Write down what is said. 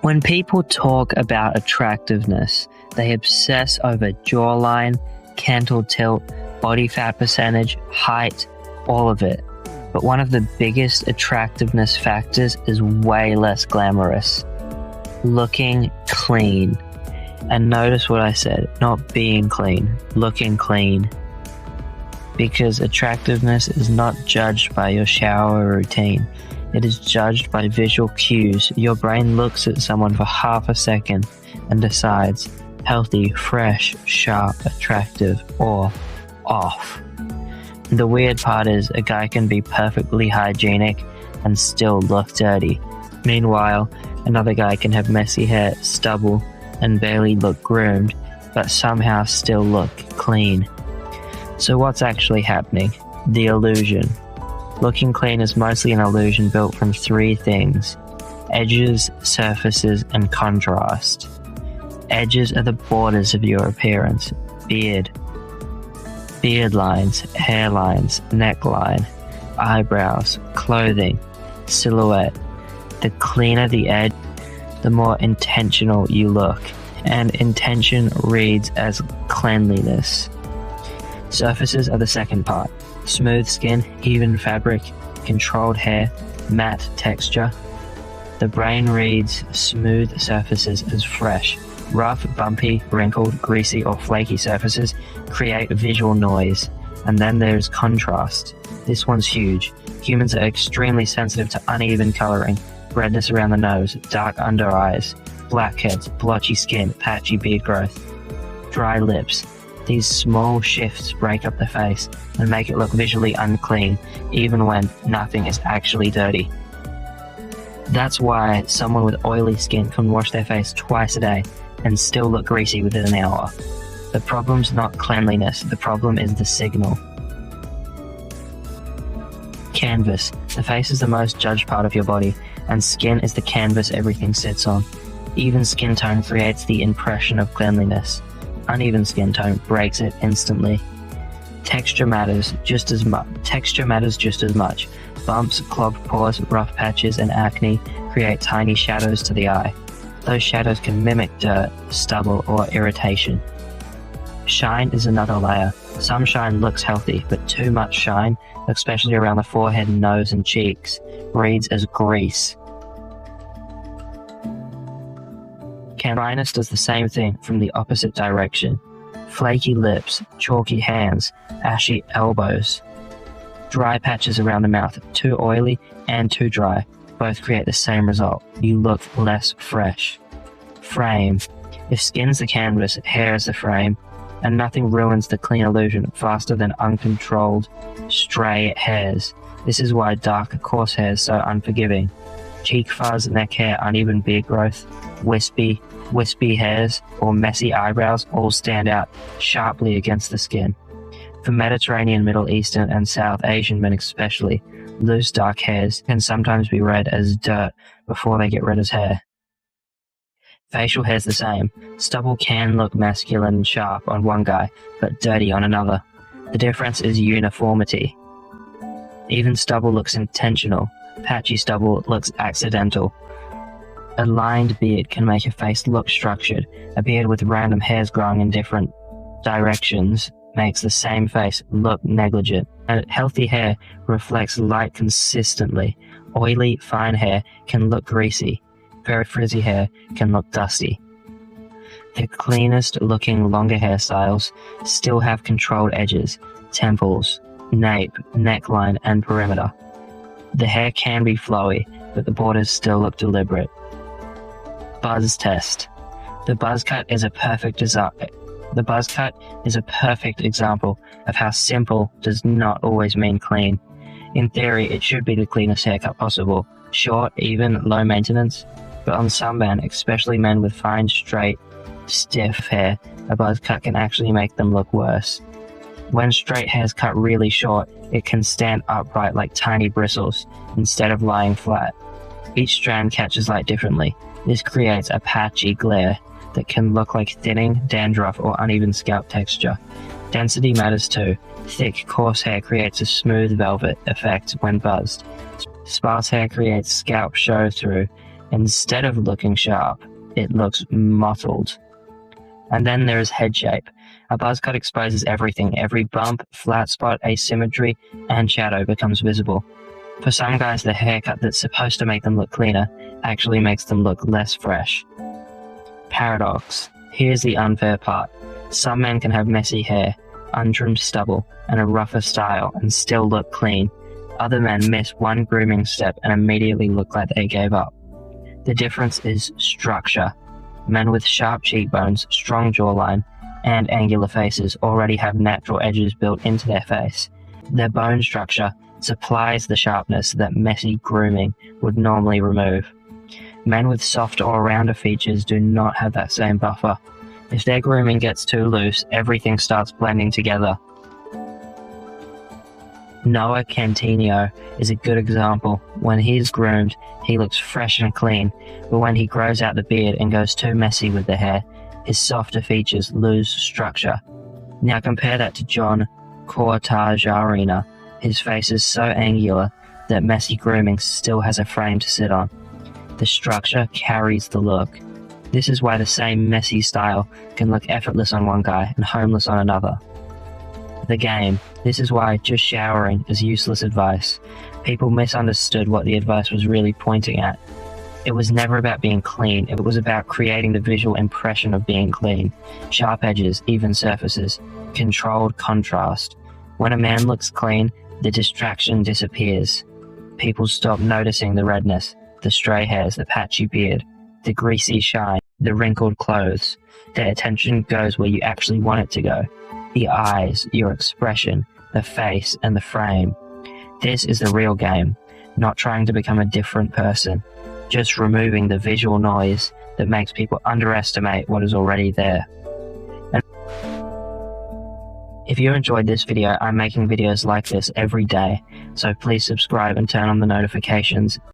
When people talk about attractiveness, they obsess over jawline, cantle tilt, body fat percentage, height, all of it. But one of the biggest attractiveness factors is way less glamorous. Looking clean. And notice what I said, not being clean, looking clean. Because attractiveness is not judged by your shower routine. It is judged by visual cues. Your brain looks at someone for half a second and decides healthy, fresh, sharp, attractive, or off. The weird part is a guy can be perfectly hygienic and still look dirty. Meanwhile, another guy can have messy hair, stubble, and barely look groomed, but somehow still look clean. So what's actually happening? The illusion. Looking clean is mostly an illusion built from three things: edges, surfaces, and contrast. Edges are the borders of your appearance. Beard lines, hairlines, neckline, eyebrows, clothing, silhouette. The cleaner the edge, the more intentional you look, and intention reads as cleanliness. Surfaces are the second part. Smooth skin, even fabric, controlled hair, matte texture. The brain reads smooth surfaces as fresh. Rough, bumpy, wrinkled, greasy, or flaky surfaces create visual noise. And then there's contrast. This one's huge. Humans are extremely sensitive to uneven coloring, redness around the nose, dark under eyes, blackheads, blotchy skin, patchy beard growth, dry lips. These small shifts break up the face and make it look visually unclean, even when nothing is actually dirty. That's why someone with oily skin can wash their face twice a day and still look greasy within an hour. The problem's not cleanliness, the problem is the signal. Canvas. The face is the most judged part of your body, and skin is the canvas everything sits on. Even skin tone creates the impression of cleanliness. Uneven skin tone breaks it instantly. Texture matters just as much. Bumps, clogged pores, rough patches, and acne create tiny shadows to the eye. Those shadows can mimic dirt, stubble, or irritation. Shine is another layer. Some shine looks healthy, but too much shine, especially around the forehead, nose, and cheeks, reads as grease. Dryness does the same thing from the opposite direction. Flaky lips, chalky hands, ashy elbows. Dry patches around the mouth, too oily and too dry, both create the same result. You look less fresh. Frame. If skin's the canvas, hair is the frame, and nothing ruins the clean illusion faster than uncontrolled, stray hairs. This is why dark, coarse hair is so unforgiving. Cheek fuzz, neck hair, uneven beard growth, wispy hairs, or messy eyebrows all stand out sharply against the skin. For Mediterranean, Middle Eastern, and South Asian men especially, loose dark hairs can sometimes be read as dirt before they get red as hair. Facial hair's the same. Stubble can look masculine and sharp on one guy, but dirty on another. The difference is uniformity. Even stubble looks intentional. Patchy stubble looks accidental. A lined beard can make a face look structured. A beard with random hairs growing in different directions makes the same face look negligent. A healthy hair reflects light consistently. Oily, fine hair can look greasy. Very frizzy hair can look dusty. The cleanest looking longer hairstyles still have controlled edges, temples, nape, neckline, and perimeter. The hair can be flowy, but the borders still look deliberate. Buzz test. The buzz cut is a perfect example of how simple does not always mean clean. In theory, it should be the cleanest haircut possible. Short, even, low maintenance. But on some men, especially men with fine, straight, stiff hair, a buzz cut can actually make them look worse. When straight hair is cut really short, it can stand upright like tiny bristles, instead of lying flat. Each strand catches light differently. This creates a patchy glare that can look like thinning, dandruff, or uneven scalp texture. Density matters too. Thick, coarse hair creates a smooth velvet effect when buzzed. Sparse hair creates scalp show-through Instead of looking sharp, it looks mottled. And then there is head shape. A buzz cut exposes everything. Every bump, flat spot, asymmetry, and shadow becomes visible. For some guys, the haircut that's supposed to make them look cleaner actually makes them look less fresh. Paradox. Here's the unfair part. Some men can have messy hair, untrimmed stubble, and a rougher style and still look clean. Other men miss one grooming step and immediately look like they gave up. The difference is structure. Men with sharp cheekbones, strong jawline, and angular faces already have natural edges built into their face. Their bone structure supplies the sharpness that messy grooming would normally remove. Men with softer or rounder features do not have that same buffer. If their grooming gets too loose, everything starts blending together. Noah Centineo is a good example. When he's groomed, he looks fresh and clean, but when he grows out the beard and goes too messy with the hair, his softer features lose structure. Now compare that to John Cortajarena. His face is so angular that messy grooming still has a frame to sit on. The structure carries the look. This is why the same messy style can look effortless on one guy and homeless on another. The game. This is why just showering is useless advice. People misunderstood what the advice was really pointing at. It was never about being clean, it was about creating the visual impression of being clean. Sharp edges, even surfaces, controlled contrast. When a man looks clean, the distraction disappears. People stop noticing the redness, the stray hairs, the patchy beard, the greasy shine, the wrinkled clothes. Their attention goes where you actually want it to go. The eyes, your expression, the face, and the frame. This is the real game, not trying to become a different person, just removing the visual noise that makes people underestimate what is already there. And if you enjoyed this video, I'm making videos like this every day, so please subscribe and turn on the notifications.